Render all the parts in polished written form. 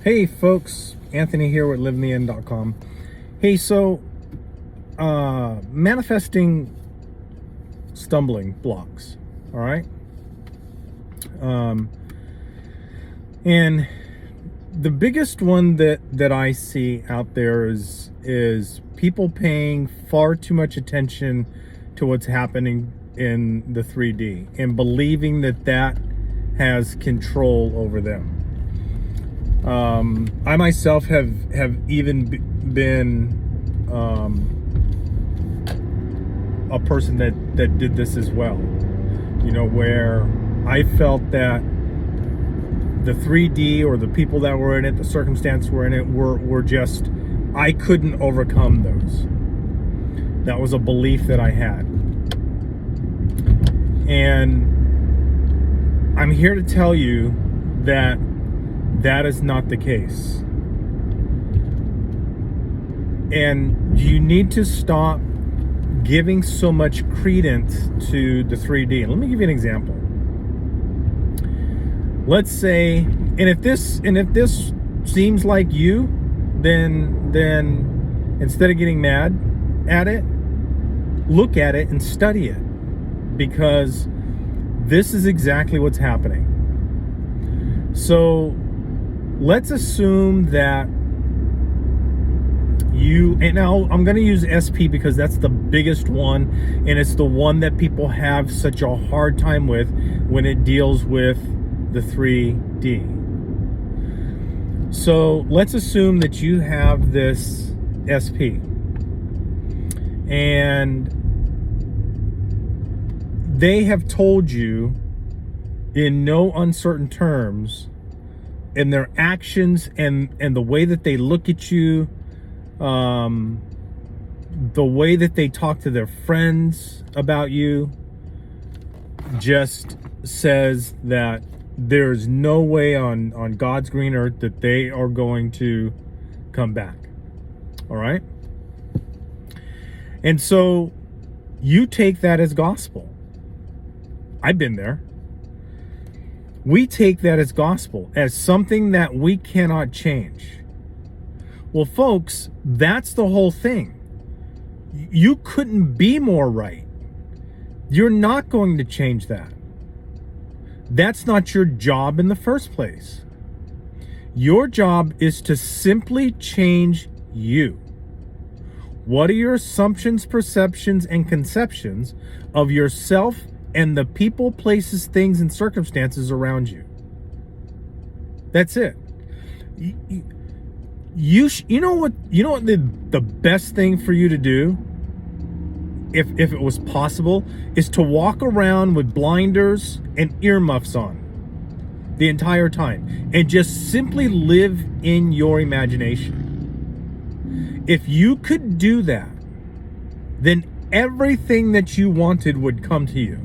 Hey folks, Anthony here with liveintheend.com. Hey, so manifesting stumbling blocks, all right? And the biggest one that I see out there is people paying far too much attention to what's happening in the 3D and believing that has control over them. I myself have even been a person that did this as well, where I felt that the 3D or the people that were in it, the circumstances were in it, were just, I couldn't overcome those. That was a belief that I had. And I'm here to tell you that is not the case. And you need to stop giving so much credence to the 3D. Let me give you an example. Let's say, and if this seems like you, then instead of getting mad at it, look at it and study it, because this is exactly what's happening. So let's assume that and now I'm going to use SP because that's the biggest one, and it's the one that people have such a hard time with when it deals with the 3D. So let's assume that you have this SP, and they have told you in no uncertain terms, in their actions and the way that they look at you, the way that they talk to their friends about you, just says that there's no way on God's green earth that they are going to come back. All right? And so you take that as gospel. I've been there. We take that as gospel, as something that we cannot change. Well, folks, that's the whole thing. You couldn't be more right. You're not going to change that. That's not your job in the first place. Your job is to simply change you. What are your assumptions, perceptions, and conceptions of yourself and the people, places, things, and circumstances around you? That's it. You know what the best thing for you to do, if it was possible, is to walk around with blinders and earmuffs on the entire time and just simply live in your imagination. If you could do that, then everything that you wanted would come to you.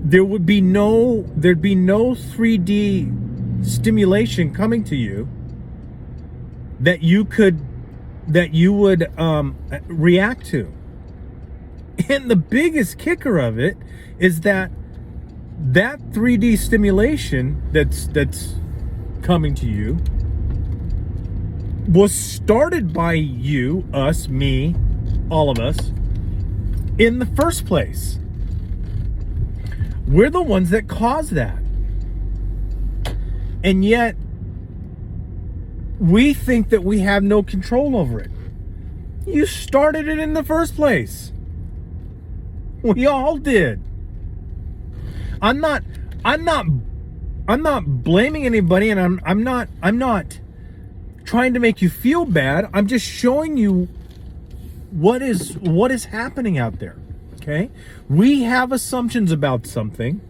There'd be no 3D stimulation coming to you that you would react to. And the biggest kicker of it is that 3D stimulation that's coming to you was started by you, us, me, all of us, in the first place. We're the ones that caused that. And yet, we think that we have no control over it. You started it in the first place. We all did. I'm not blaming anybody, and I'm not trying to make you feel bad. I'm just showing you what is happening out there. Okay? We have assumptions about something,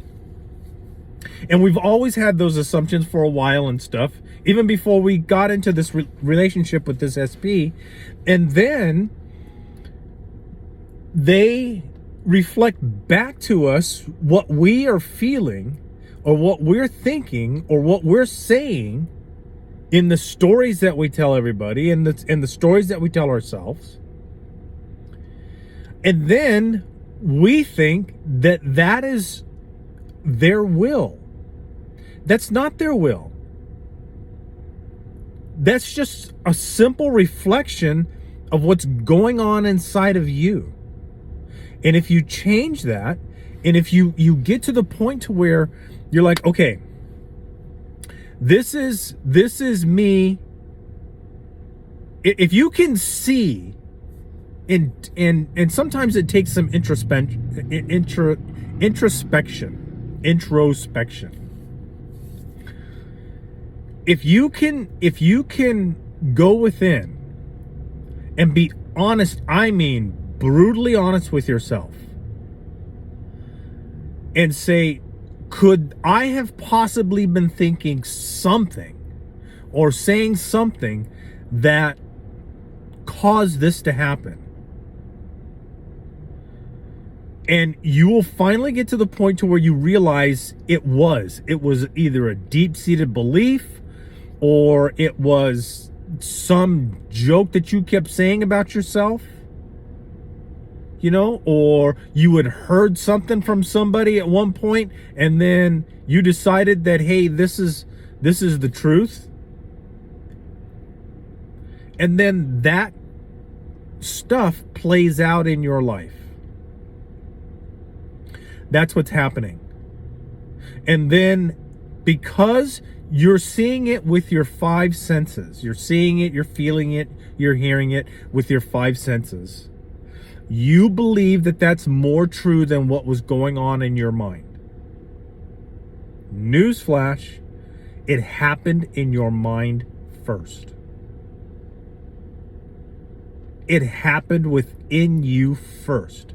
and we've always had those assumptions for a while and stuff, even before we got into this relationship with this SP. And then they reflect back to us what we are feeling or what we're thinking or what we're saying in the stories that we tell everybody and in the stories that we tell ourselves. And then we think that is their will. That's not their will. That's just a simple reflection of what's going on inside of you. And if you change that, and if you get to the point to where you're like, okay, this is me. If you can see, and sometimes it takes some introspection. If you can go within and be honest, I mean brutally honest with yourself, and say, could I have possibly been thinking something or saying something that caused this to happen? And you will finally get to the point to where you realize it was either a deep-seated belief, or it was some joke that you kept saying about yourself, or you had heard something from somebody at one point, and then you decided that, hey, this is the truth. And then that stuff plays out in your life. That's what's happening. And then, because you're seeing it with your five senses, you're seeing it, you're feeling it, you're hearing it with your five senses, you believe that that's more true than what was going on in your mind. Newsflash, it happened in your mind first. It happened within you first.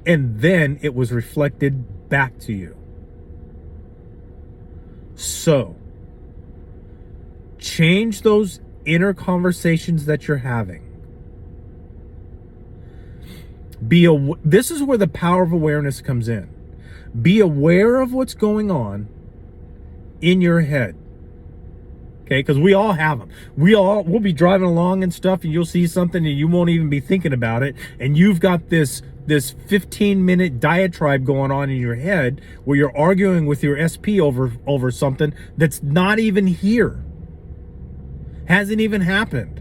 And then it was reflected back to you. So, change those inner conversations that you're having. This is where the power of awareness comes in. Be aware of what's going on in your head. Okay, because we all have them. We'll be driving along and stuff, and you'll see something and you won't even be thinking about it, and you've got this 15-minute diatribe going on in your head where you're arguing with your SP over something that's not even here. Hasn't even happened.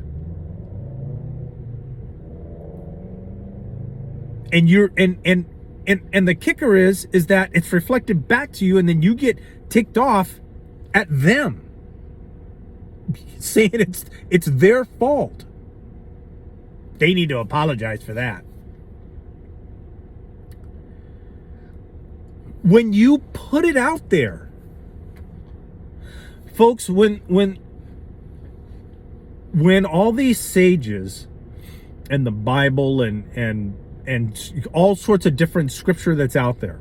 And you're and the kicker is that it's reflected back to you, and then you get ticked off at them, saying it's their fault. They need to apologize for that. When you put it out there, folks, when all these sages and the Bible and all sorts of different scripture that's out there,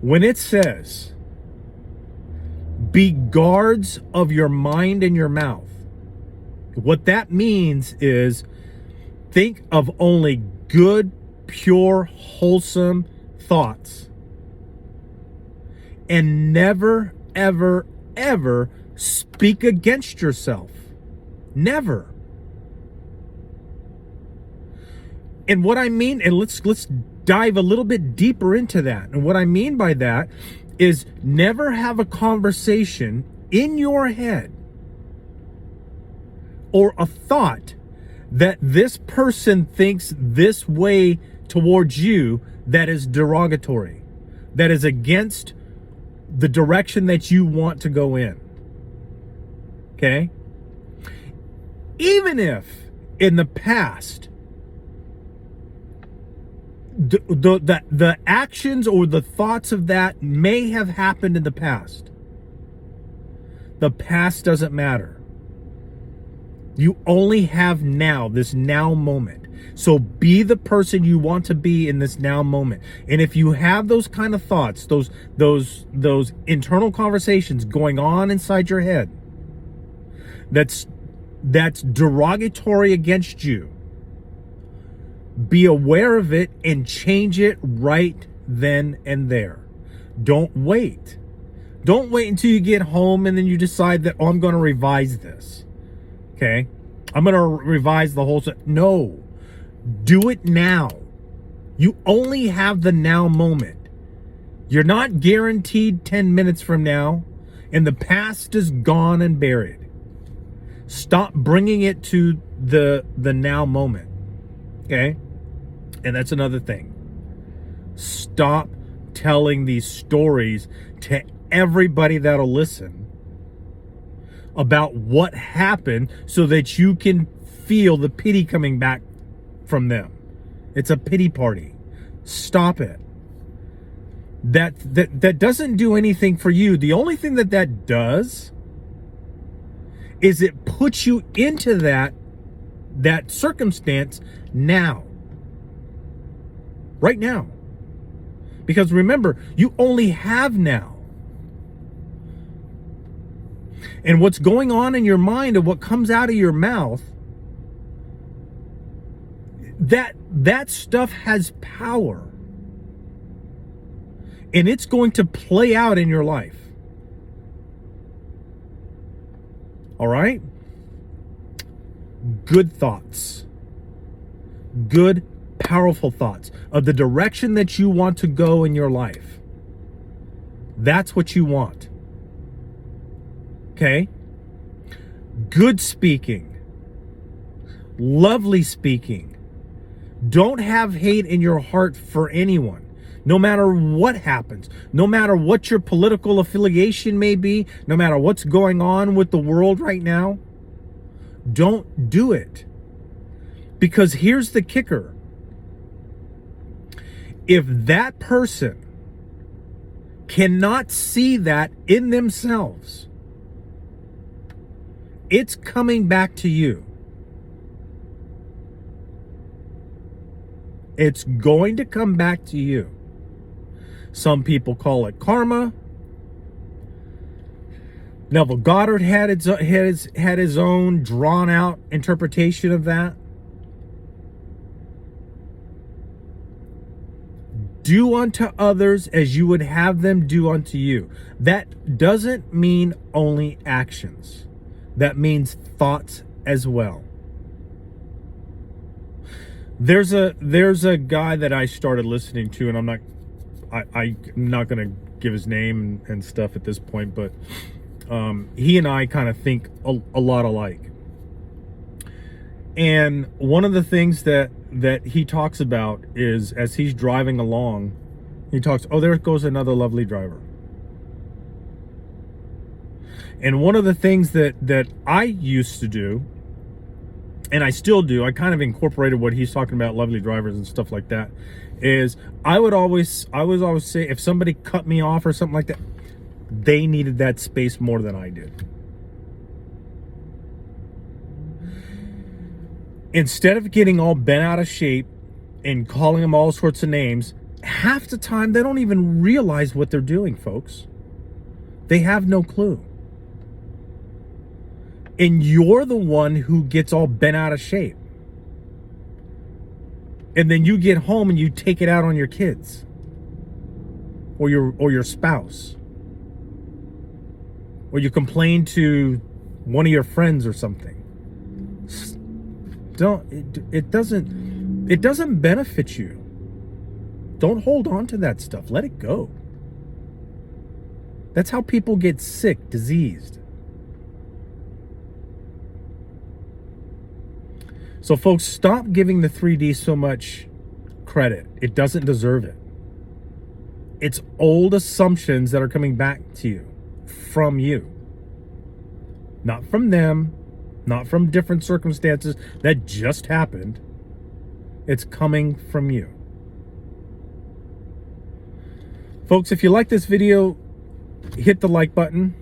when it says, be guards of your mind and your mouth, what that means is, think of only good, pure, wholesome thoughts, and never, ever, ever speak against yourself. Never. And what I mean, and let's dive a little bit deeper into that. And what I mean by that is, never have a conversation in your head or a thought that this person thinks this way towards you that is derogatory, that is against the direction that you want to go in. Okay? Even if in the past the actions or the thoughts of that may have happened in the past, the past doesn't matter. You only have now, this now moment. So be the person you want to be in this now moment. And if you have those kind of thoughts, those internal conversations going on inside your head, that's derogatory against you, be aware of it and change it right then and there. Don't wait. Don't wait until you get home and then you decide that, oh, I'm going to revise this. Okay? I'm going to revise the whole... No. Do it now. You only have the now moment. You're not guaranteed 10 minutes from now. And the past is gone and buried. Stop bringing it to the now moment. Okay? And that's another thing. Stop telling these stories to everybody that'll listen about what happened so that you can feel the pity coming back from them. It's a pity party. Stop it. That doesn't do anything for you. The only thing that does is it puts you into that circumstance now. Right now. Because remember, you only have now. And what's going on in your mind and what comes out of your mouth, that stuff has power. And it's going to play out in your life. All right? Good thoughts. Good, powerful thoughts of the direction that you want to go in your life. That's what you want. Okay? Good speaking. Lovely speaking. Don't have hate in your heart for anyone. No matter what happens, no matter what your political affiliation may be, no matter what's going on with the world right now, don't do it. Because here's the kicker. If that person cannot see that in themselves, it's coming back to you. It's going to come back to you. Some people call it karma. Neville Goddard had his own drawn out interpretation of that. Do unto others as you would have them do unto you. That doesn't mean only actions. That means thoughts as well. There's a guy that I started listening to, and I'm not going to give his name and stuff at this point, but he and I kind of think a lot alike. And one of the things that he talks about is, as he's driving along, he talks, oh, there goes another lovely driver. And one of the things that I used to do, and I still do, I kind of incorporated what he's talking about, lovely drivers and stuff like that, is I would always say, if somebody cut me off or something like that, they needed that space more than I did. Instead of getting all bent out of shape and calling them all sorts of names, half the time they don't even realize what they're doing, folks. They have no clue. And you're the one who gets all bent out of shape. And then you get home and you take it out on your kids or your spouse, or you complain to one of your friends or something. It doesn't benefit you. Don't hold on to that stuff. Let it go. That's how people get sick, diseased. So folks, stop giving the 3D so much credit. It doesn't deserve it. It's old assumptions that are coming back to you, from you. Not from them, not from different circumstances that just happened. It's coming from you. Folks, if you like this video, hit the like button.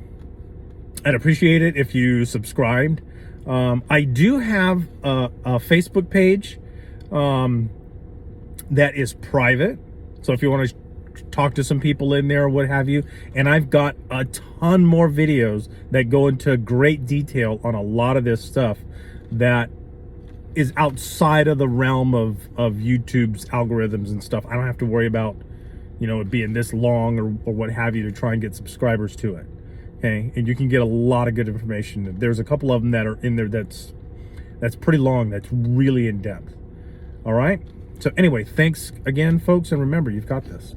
I'd appreciate it if you subscribed. I do have a Facebook page that is private. So if you want to talk to some people in there or what have you, and I've got a ton more videos that go into great detail on a lot of this stuff that is outside of the realm of YouTube's algorithms and stuff. I don't have to worry about, it being this long or what have you to try and get subscribers to it. Okay, and you can get a lot of good information. There's a couple of them that are in there that's pretty long, that's really in depth. All right? So anyway, thanks again, folks, and remember, you've got this.